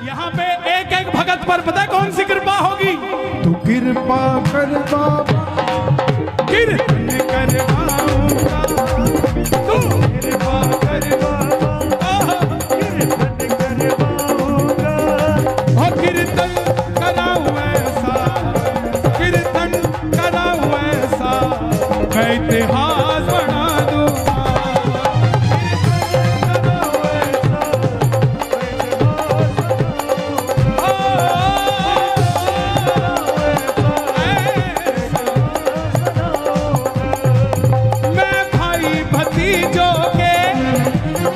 यहाँ पे एक एक भगत पर पता है कौन सी कृपा होगी? तू कृपा कर बाबा, कीर्तन करवाऊंगा, तू कृपा कर बाबा, कीर्तन करवाऊंगा, कीर्तन कराऊं ऐसा, कीर्तन कराऊं ऐसा, मैं इतिहास बना दूंगा। मैं भाई भतीजों के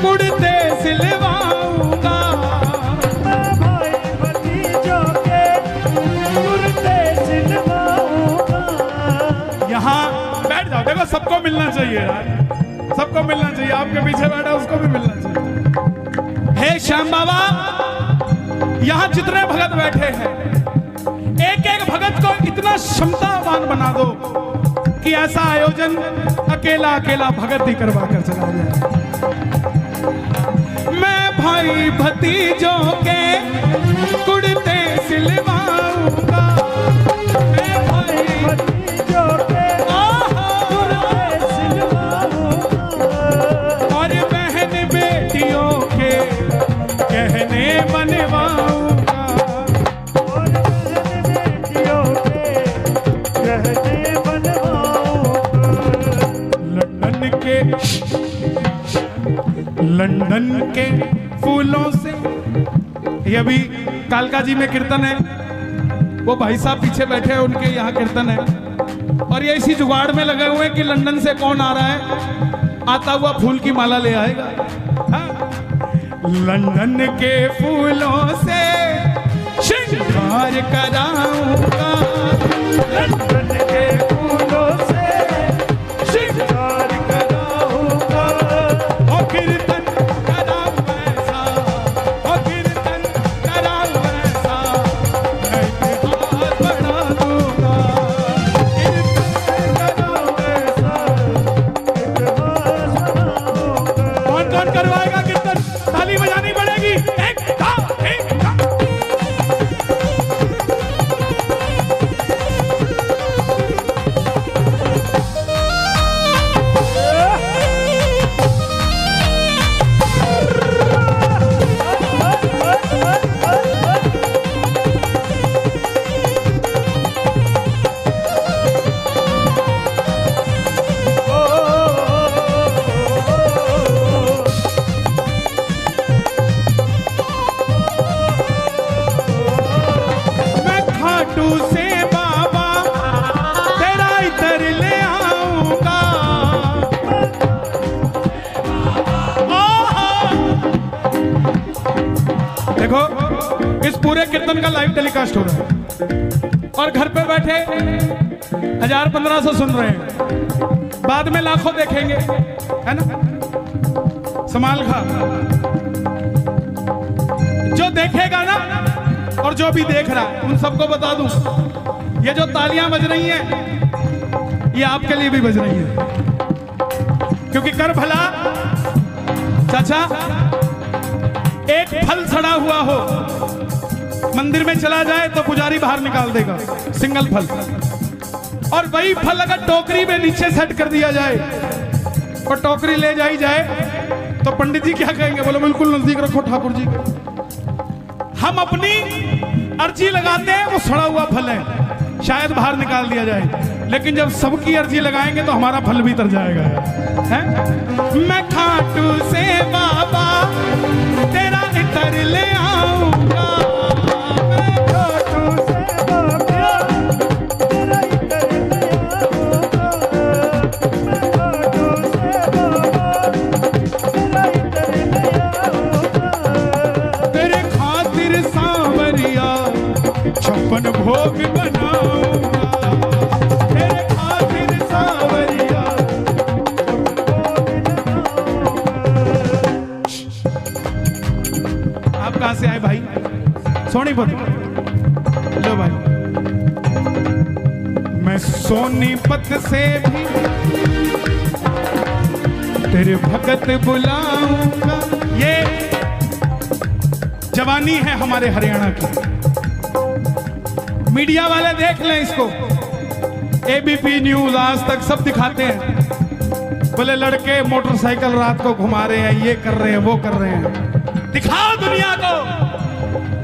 कुर्ते सिलवाऊंगा, मैं भाई भतीजों के कुर्ते सिलवाऊंगा। यहाँ बैठ जाओ, देखो सबको मिलना चाहिए यार, सबको मिलना चाहिए। आपके पीछे बैठा उसको भी मिलना चाहिए। हे श्याम बाबा, यहाँ जितने भगत बैठे हैं, एक एक भगत को इतना क्षमतावान बना दो कि ऐसा आयोजन अकेला अकेला भगत ही करवा कर चला जाए। मैं भाई भतीजों के कुर्ते सिलवाऊंगा, मैं भाई भतीजों के कुर्ते सिलवाऊंगा, और बहन बेटियों के गहने बनवाऊंगा, और बहन बेटियों के गहने बनवाऊंगा। लंदन के फूलों से, ये अभी कालका जी में कीर्तन है, वो भाई साहब पीछे बैठे हैं, उनके यहाँ कीर्तन है, और ये इसी जुगाड़ में लगे हुए हैं कि लंदन से कौन आ रहा है, आता हुआ फूल की माला ले आएगा। हाँ? लंदन के फूलों से श्रृंगार कराऊंगा, लंदन के फूलों से श्रृंगार कराऊंगा, और कीर्तन कराऊं ऐसा, और कीर्तन कराऊं ऐसा, मैं इतिहास बना दूंगा, कीर्तन कराऊं ऐसा। इतिहास बनाऊंगा। कौन कौन करवाएगा कीर्तन? ताली बजानी पड़ेगी। एक था, एक था। मैं खाटू से बाबा तेरा इधर ले आऊंगा, देखो इस पूरे कीर्तन का लाइव टेलीकास्ट हो रहा है और घर पे बैठे 1000-1500 सुन रहे हैं, बाद में लाखों देखेंगे, है ना? संभाल खा, जो देखेगा ना और जो भी देख रहा है उन सबको बता दूं, ये जो तालियां बज रही हैं ये आपके लिए भी बज रही है, क्योंकि कर भला चाचा, एक फल सड़ा हुआ हो मंदिर में चला जाए तो पुजारी बाहर निकाल देगा, सिंगल फल, और वही फल अगर टोकरी में नीचे सेट कर दिया जाए और टोकरी ले जाई जाए तो पंडित जी क्या कहेंगे? बोलो बिल्कुल नजदीक रखो ठाकुर जी। हम अपनी अर्जी लगाते हैं, वो सड़ा हुआ फल है, शायद बाहर निकाल दिया जाए, लेकिन जब सबकी अर्जी लगाएंगे तो हमारा फल भी तर जाएगा, है? मैं खाटू से बाबा तेरा इतर ले आऊंगा, मैं खाटू से बाबा तेरा इतर ले आऊंगा, मैं खाटू से बाबा तेरा इतर ले आऊंगा। तेरे खातिर सांवरिया 56 भोग बनाऊंगा, तेरे खातिर सांवरिया। आप कहां से आए भाई? सोनीपत। लो भाई, मैं सोनीपत से भी तेरे भगत बुलाऊंगा। ये जवानी है हमारे हरियाणा की। मीडिया वाले देख लें इसको, एबीपी न्यूज, आज तक सब दिखाते हैं, बोले लड़के मोटरसाइकिल रात को घुमा रहे हैं, ये कर रहे हैं, वो कर रहे हैं। दिखाओ दुनिया को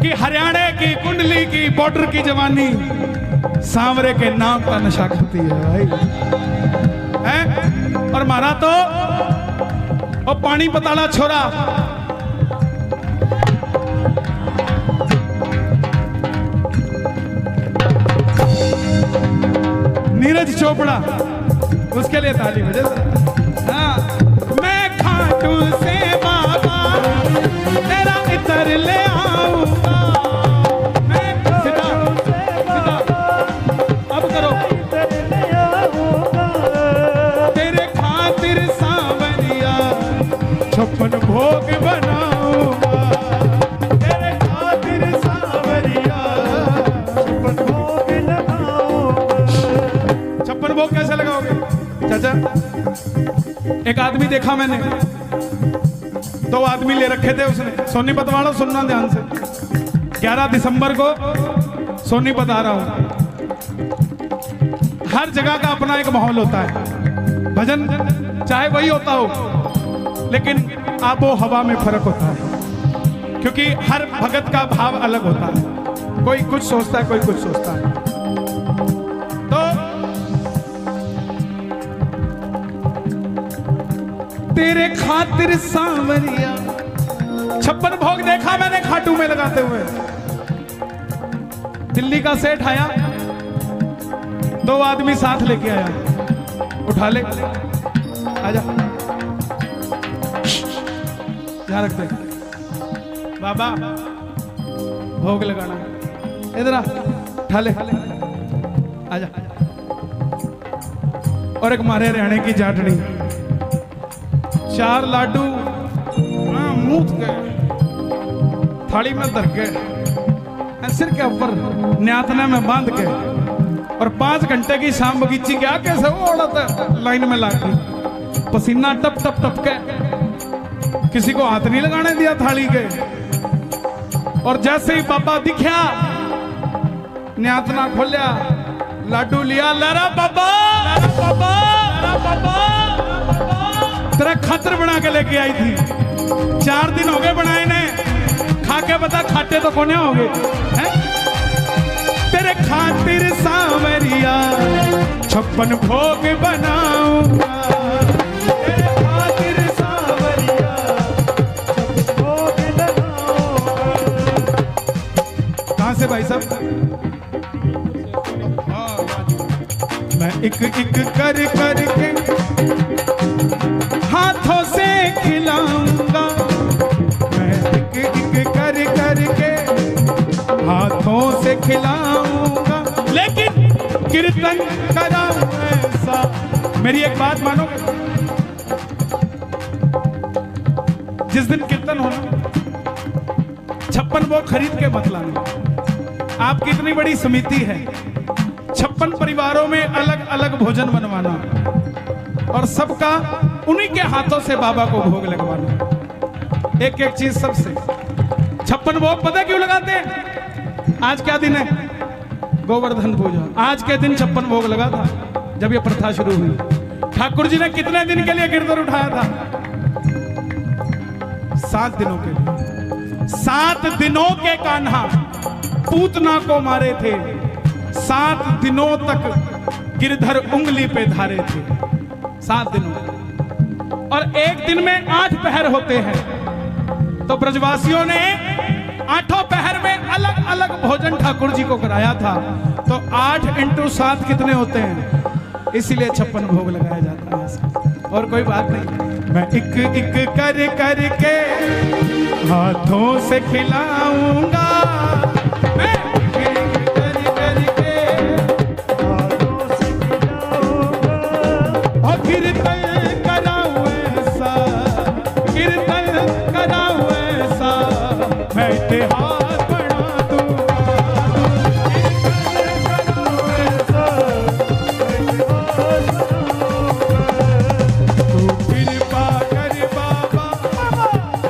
कि हरियाणा की कुंडली की बॉर्डर की जवानी सांवरे के नाम का नशा करती है भाई, है? और मारा तो और पानी पताला छोरा, नीरज चोपड़ा, उसके लिए ताली बजे। हाँ, मैं खाटू से बाबा तेरा इतर ले आऊंगा, मैं सीधा सीधा अब करो, तेरे खातिर सांवरिया 56 भोग बनाऊंगा, तेरे खातिर सांवरिया 56 भोग लगाऊंगा। 56 भोग कैसे लगाओगे चाचा? एक आदमी देखा मैंने, 2 आदमी ले रखे थे उसने। सोनीपत वालों सुनना ध्यान से, 11 दिसंबर को सोनीपत आ रहा हूं। हर जगह का अपना एक माहौल होता है, भजन चाहे वही होता हो, लेकिन आबो हवा में फर्क होता है, क्योंकि हर भगत का भाव अलग होता है। कोई कुछ सोचता है, कोई कुछ सोचता है। तो तेरे खातिर सांवरिया 56 भोग देखा मैंने खाटू में लगाते हुए। दिल्ली का सेठ आया, 2 आदमी साथ लेके आया, उठा ले, आजा, यहाँ रख दे बाबा, भोग लगाना, इधर आ, उठा ले, आजा। और एक मारे रहने की जाटनी, 4 लाडू मूत गए, थाली में धर के, सिर के ऊपर न्याथने में बांध के, और 5 घंटे की शाम बगीची क्या कैसे वो औरत लाइन में लागी, पसीना टप टप टप के, किसी को हाथ नहीं लगाने दिया थाली के। और जैसे ही बाबा दिखा, न्यातना खोलिया, लाडू लिया, लरा बाबा, लरा बाबा, लरा बाबा, तेरा खातर बना के लेके आई थी, 4 दिन हो गए बनाए ने, खा के बता खाते तो कोने हो गए हैं? तेरे खातिर सांवरिया 56 भोग बनाऊंगा, तेरे खातिर सांवरिया 56 भोग लगाऊंगा। कहां से भाई साहब? मैं एक एक कर करके हाथों से खिलाऊंगा, मैं एक एक कर करके हाथों से खिलाऊंगा, लेकिन कीर्तन कराऊं ऐसा। मेरी एक बात मानो, जिस दिन कीर्तन होना 56 वो खरीद के मत लाना। आपकी इतनी बड़ी समिति है, 56 परिवारों में अलग अलग भोजन बनवाना और सबका उन्हीं के हाथों से बाबा को भोग लगवाना। एक एक चीज सबसे। 56 भोग पता क्यों लगाते हैं? आज क्या दिन है? गोवर्धन पूजा। आज के दिन 56 भोग लगा था जब ये प्रथा शुरू हुई। ठाकुर जी ने कितने दिन के लिए गिरधर उठाया था? 7 दिनों के लिए। 7 दिनों के कान्हा पूतना को मारे थे, 7 दिनों तक गिरधर उंगली पे धारे थे, 7 दिनों। और एक दिन में 8 पहर होते हैं, तो ब्रजवासियों ने 8 पहर में अलग अलग भोजन ठाकुर जी को कराया था। तो 8 × 7 कितने होते हैं? इसीलिए 56 भोग लगाया जाता है। और कोई बात नहीं। मैं एक एक कर करके हाथों से खिलाऊंगा, मैं एक एक कर करके हाथों से खिलाऊंगा, और कीर्तन कराऊं ऐसा, कीर्तन कराऊं ऐसा, मैं इतिहास बना दूंगा, कीर्तन कराऊं ऐसा, मैं इतिहास बनाऊंगा। तू कृपा कर बाबा,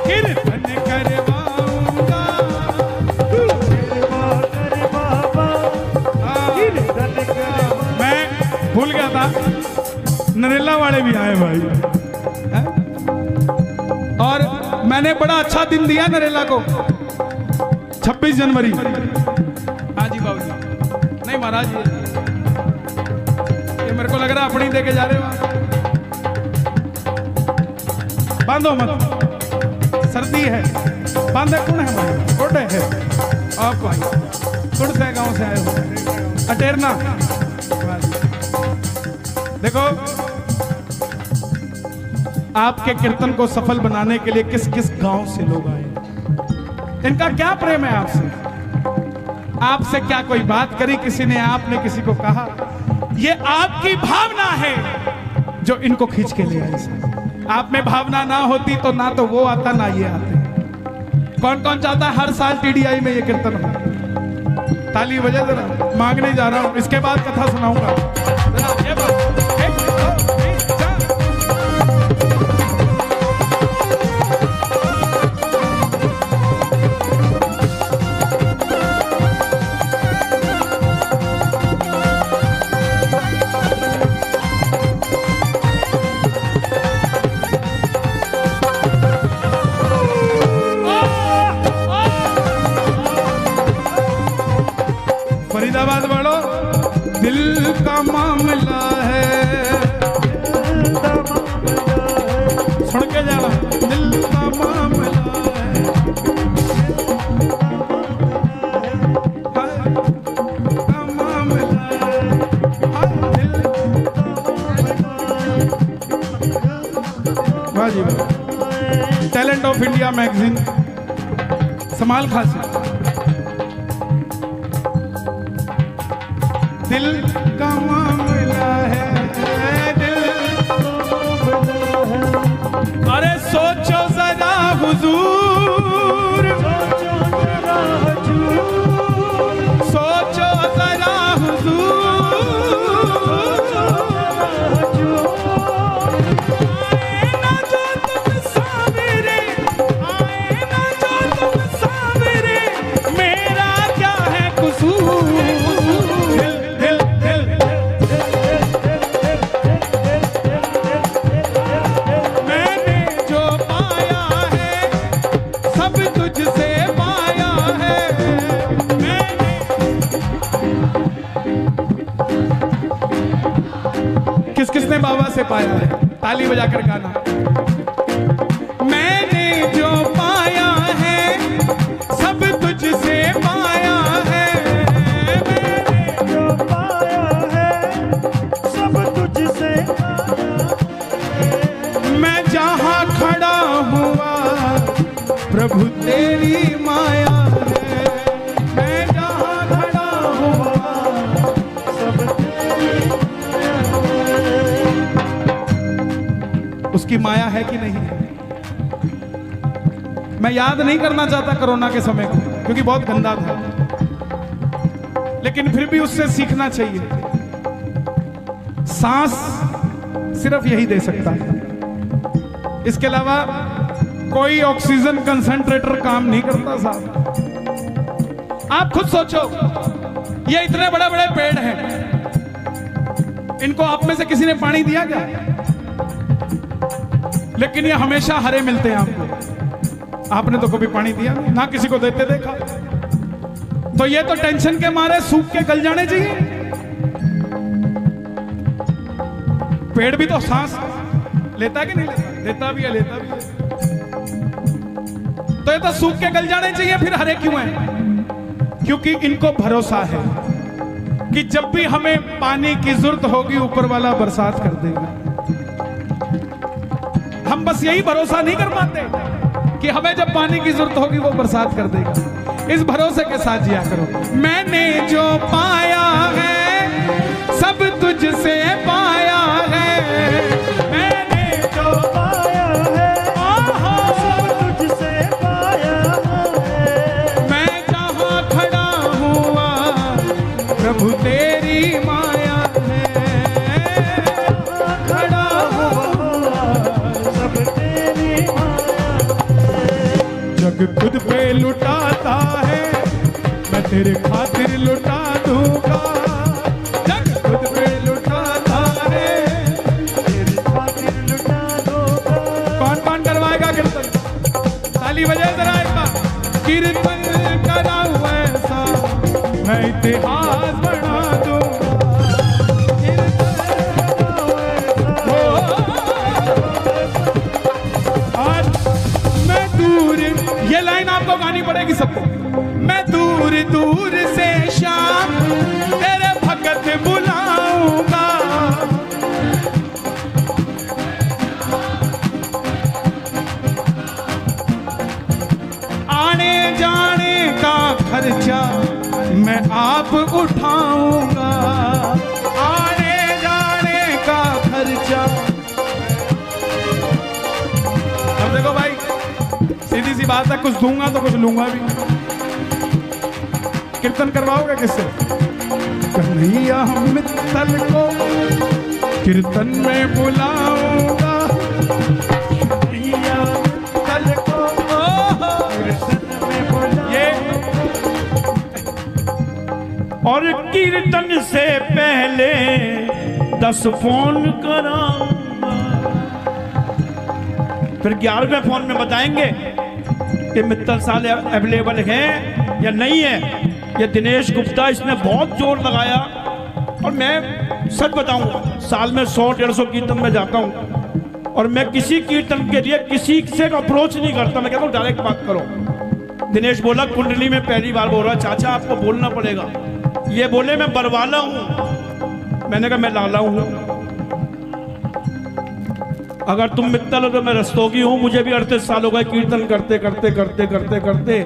कीर्तन करवाऊंगा, नरेला वाले भी आए भाई हैं? और मैंने बड़ा अच्छा दिन दिया नरेला को, 26 जनवरी। हाँ जी बाबू जी, नहीं महाराज ये मेरे को लग रहा है अपनी दे के जा रहे हो आप। बांधो मत, सर्दी है। बांधे कौन है भाई? गुड है आप भाई, गुड से गांव से आए हो, अटेरना। देखो आपके कीर्तन को सफल बनाने के लिए किस किस गांव से लोग आए, इनका क्या प्रेम है आपसे? आपसे क्या कोई बात करी किसी ने, आपने किसी को कहा? ये आपकी भावना है जो इनको खींच के ले आई। आप में भावना ना होती तो ना तो वो आता ना ये आते। कौन कौन चाहता है हर साल टीडीआई में ये कीर्तन हो? ताली बजा जरा, मांगने जा रहा हूं, इसके बाद कथा सुनाऊंगा। ये बात, 1 2 3 4। फरीदाबाद वालों, दिल का मामला है, सुन के जाना, दिल का मामला है, का मामला है, दिल। वाह जी वाह, टैलेंट ऑफ इंडिया मैगजीन, समाल खासी। दिल का मामला है, दिल। अरे सोचो जरा हुजूर, सोचो जरा हुजूर, आए ना जो तुम सामने, आए ना जो तुम सामने, मेरा क्या है कसूर? किस किसने बाबा से पाया है? ताली बजाकर गाना। मैंने जो पाया है सब तुझसे पाया है, मैंने जो पाया है सब तुझसे मैं जहां खड़ा हुआ प्रभु तेरी माया है, मैं जहां खड़ा हुआ सब उसकी माया है कि नहीं है? मैं याद नहीं करना चाहता कोरोना के समय को, क्योंकि बहुत गंदा था, लेकिन फिर भी उससे सीखना चाहिए। सांस सिर्फ यही दे सकता है, इसके अलावा कोई ऑक्सीजन कंसंट्रेटर काम नहीं करता साहब। आप खुद सोचो, ये इतने बड़े बड़े पेड़ हैं, इनको आप में से किसी ने पानी दिया क्या? लेकिन ये हमेशा हरे मिलते हैं आपको। आपने तो कभी पानी दिया नहीं, ना किसी को देते देखा। तो ये तो टेंशन के मारे सूख के गल जाने चाहिए। पेड़ भी तो सांस लेता है कि नहीं लेता? लेता भी है, लेता भी है। तो ये तो सूख के गल जाने चाहिए, फिर हरे क्यों हैं? क्योंकि इनको भरोसा है कि जब भी हमें पानी की जरूरत होगी ऊपर वाला बरसात कर देगा। हम बस यही भरोसा नहीं कर पाते कि हमें जब पानी की जरूरत होगी वो बरसात कर देगा। इस भरोसे के साथ जिया करो। मैंने जो पाया है सब तुझसे पाया है, मैंने जो पाया है सब तुझसे पाया है, मैं जहां खड़ा हुआ प्रभु तेरी माया है, खड़ा हुआ सब तेरी माया जग खुद पे लुटाता है, मैं तेरे खातिर लुटा दूंगा। जग खुद पे लुटाता है, तेरे कीर्तन कराऊं ऐसा मैं इतिहास बना ये लाइन आपको गानी पड़ेगी सबको। मैं दूर दूर से शाम तेरे भगत बुलाऊंगा, आने जाने का खर्चा मैं आप उठाऊंगा, आने जाने का खर्चा। अब देखो भाई, सीधी सी बात है, कुछ दूंगा तो कुछ लूंगा भी। कीर्तन करवाओगे किससे? कन्हैया मित्तल को कीर्तन में बुलाऊंगा, कन्हैया मित्तल को कीर्तन में बुलाऊंगा। और कीर्तन से पहले 10 फोन कराऊंगा, फिर 11वें फोन में बताएंगे कि मित्तल साले अवेलेबल हैं या नहीं है। ये दिनेश गुप्ता, इसने बहुत जोर लगाया। और मैं सच बताऊंगा, साल में 100-150 कीर्तन में जाता हूं और मैं किसी कीर्तन के लिए किसी से अप्रोच नहीं करता। मैं कहता हूं डायरेक्ट बात करो। दिनेश बोला कुंडली में पहली बार बोल रहा, चाचा आपको बोलना पड़ेगा। ये बोले मैं बरवाला हूं, मैंने कहा मैं लाला हूं। अगर तुम मित्तल हो तो मैं रस्तोगी हूं। मुझे भी 38 साल हो गए कीर्तन करते करते करते करते करते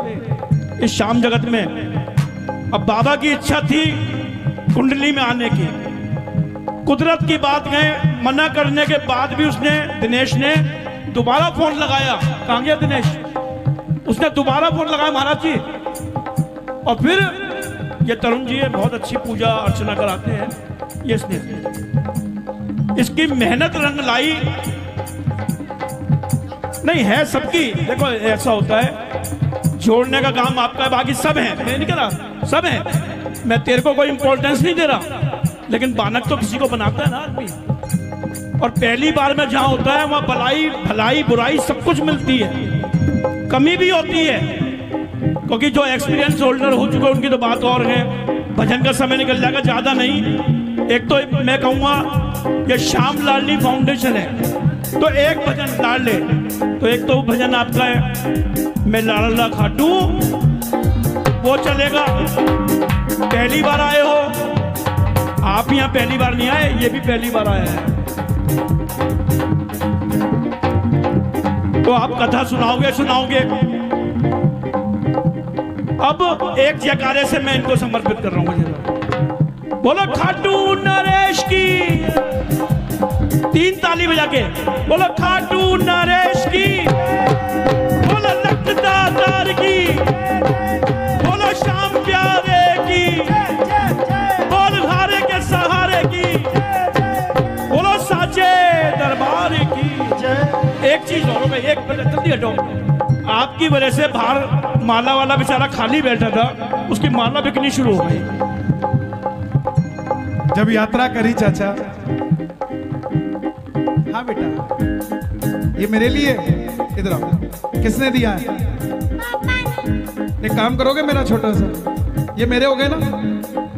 इस शाम जगत में। अब बाबा की इच्छा थी कुंडली में आने की, कुदरत की बात है, मना करने के बाद भी उसने, दिनेश ने दोबारा फोन लगाया। कहां गया दिनेश? उसने दोबारा फोन लगाया महाराज जी। और फिर ये तरुण जी है, बहुत अच्छी पूजा अर्चना कराते हैं। ये इसकी मेहनत रंग लाई नहीं है सबकी। देखो ऐसा होता है, जोड़ने का काम आपका है, बाकी सब है। मैं नहीं कह रहा सब है, मैं तेरे को कोई इंपॉर्टेंस नहीं दे रहा, लेकिन बानक तो किसी को बनाता है ना आदमी। और पहली बार में जहां होता है वहां भलाई भलाई बुराई सब कुछ मिलती है, कमी भी होती है, क्योंकि जो एक्सपीरियंस होल्डर हो चुके उनकी तो बात और है। भजन का समय निकल जाएगा, ज्यादा नहीं। एक तो मैं कहूंगा ये श्याम लाडली फाउंडेशन है, तो एक भजन लाड़ ले। तो एक तो भजन आपका है मैं लाडला खाटू, वो चलेगा। पहली बार आए हो आप, यहाँ पहली बार नहीं आए, ये भी पहली बार आया है, तो आप कथा सुनाओगे। अब एक जयकारे से मैं इनको समर्पित कर रहा हूँ। बोलो खाटू नरेश की, 3 ताली बजा के बोलो खाटू नरेश की, बोलो लखदातार की, बोलो श्याम प्यारे की, बोल हारे के सहारे की, बोलो साचे दरबार की। एक चीज और हो गई, एक मिनट जल्दी हटो। आपकी वजह से बाहर माला वाला बेचारा खाली बैठा था, उसकी माला बिकनी शुरू हो गई। जब यात्रा करी चाचा, हाँ बेटा ये मेरे लिए, इधर आओ, किसने दिया है? एक काम करोगे मेरा छोटा सा, ये मेरे हो गए ना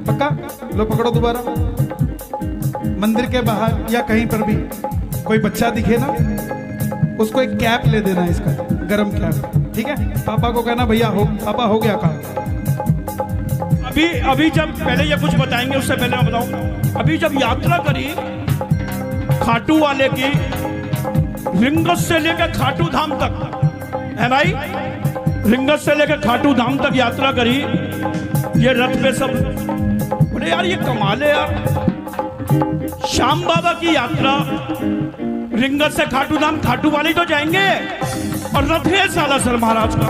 पक्का? लो पकड़ो दोबारा। मंदिर के बाहर या कहीं पर भी कोई बच्चा दिखे ना, उसको एक कैप ले देना, इसका गरम कैप, ठीक है? पापा को कहना भैया हो, पापा हो गया काम। अभी जब पहले ये कुछ बताएंगे, उससे पहले मैं बताऊं, अभी जब यात्रा करी खाटू वाले की, रिंगस से लेकर खाटू धाम तक है भाई, रिंगस से लेकर खाटू धाम तक यात्रा करी, ये रथ पे सब बोले यार ये कमाल है यार। श्याम बाबा की यात्रा रिंगस से खाटू धाम, खाटू वाले तो जाएंगे और रथ है सालासर महाराज का।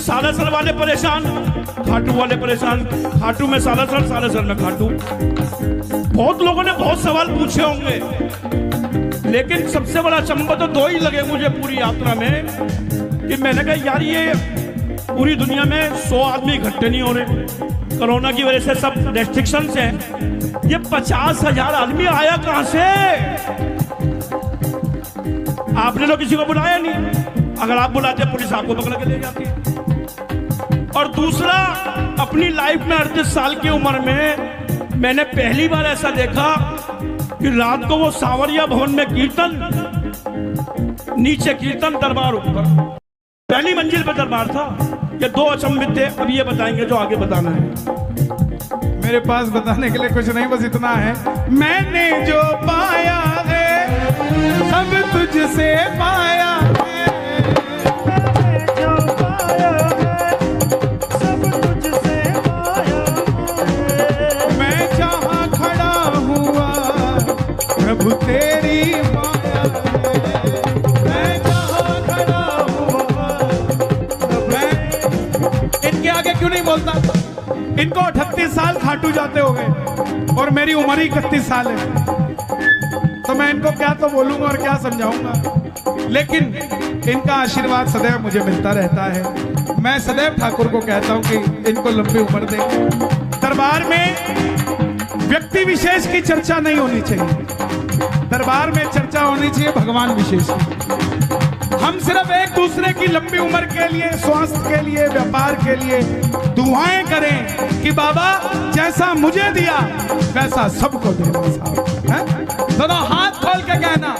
सालासर वाले परेशान, खाटू वाले परेशान, खाटू में सालासर, सालासर में खाटू। बहुत लोगों ने बहुत सवाल पूछे होंगे, लेकिन सबसे बड़ा अचंभा तो 2 ही लगे मुझे पूरी यात्रा में, कि मैंने कहा यार ये पूरी दुनिया में 100 आदमी इकट्ठे नहीं हो रहे, कोरोना की वजह से सब रेस्ट्रिक्शंस हैं, ये 50,000 आदमी आया कहां से? आपने तो किसी को बुलाया नहीं, अगर आप बुलाते पुलिस आपको पकड़ के ले जाती। और दूसरा, अपनी लाइफ में 38 साल की उम्र में मैंने पहली बार ऐसा देखा कि रात को वो सांवरिया भवन में कीर्तन, नीचे कीर्तन, दरबार ऊपर, पहली मंजिल पे दरबार था। ये दो अचंभित थे। अब ये बताएंगे जो आगे बताना है। मेरे पास बताने के लिए कुछ नहीं, बस इतना है, मैंने जो पाया है सब तुझसे पाया है, जो पाया है सब तुझसे पाया है। मैं जहाँ खड़ा हुआ प्रभु तेरी माया है, मैं जहाँ खड़ा हुआ। मैं इनके आगे क्यों नहीं बोलता? इनको 38 साल खाटू जाते हो गए और मेरी उम्र ही 31 साल है, तो मैं इनको क्या तो बोलूंगा और क्या समझाऊंगा। लेकिन इनका आशीर्वाद सदैव मुझे मिलता रहता है। मैं सदैव ठाकुर को कहता हूं कि इनको लंबी उम्र दे। दरबार में व्यक्ति विशेष की चर्चा नहीं होनी चाहिए, दरबार में चर्चा होनी चाहिए भगवान विशेष की। हम सिर्फ एक दूसरे की लंबी उम्र के लिए, स्वास्थ्य के लिए, व्यापार के लिए दुआएं करें कि बाबा जैसा मुझे दिया वैसा सबको दे साहब, हैं? दोनों हाथ खोल के कहना,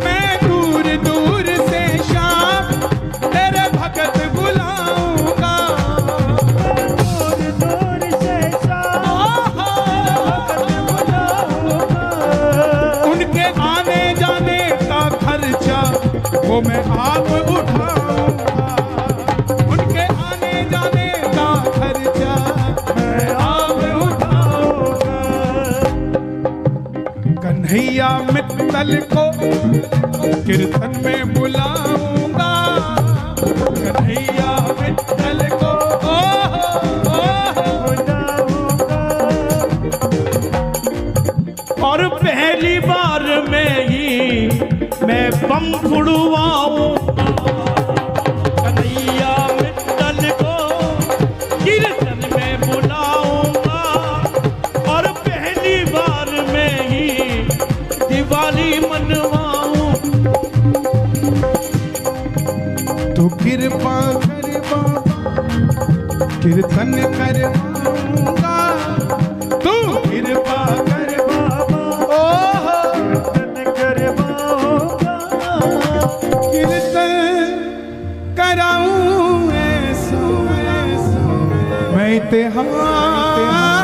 मैं दूर दूर से शाम तेरे भगत बुलाऊंगा, दूर दूर से शाम भगत बुलाऊंगा। उनके आने जाने का खर्चा वो मैं आप उठाऊंगा, उनके आने जाने का खर्चा मैं आप उठाऊंगा। कन्हैया मित्तल को कीर्तन में बुलाऊंगा, कन्हैया मित्तल को और पहली बार में ही मैं बम फुड़वाऊंगा, कन्हैया मित्तल को कीर्तन में बुलाऊंगा, और पहली बार में ही दिवाली मनवाऊं। तो कृपा कर बाबा कीर्तन करवाऊंगा, तू कृपा कर बाबा कीर्तन करवाऊंगा। कीर्तन कराऊं ऐसो मैं इतिहास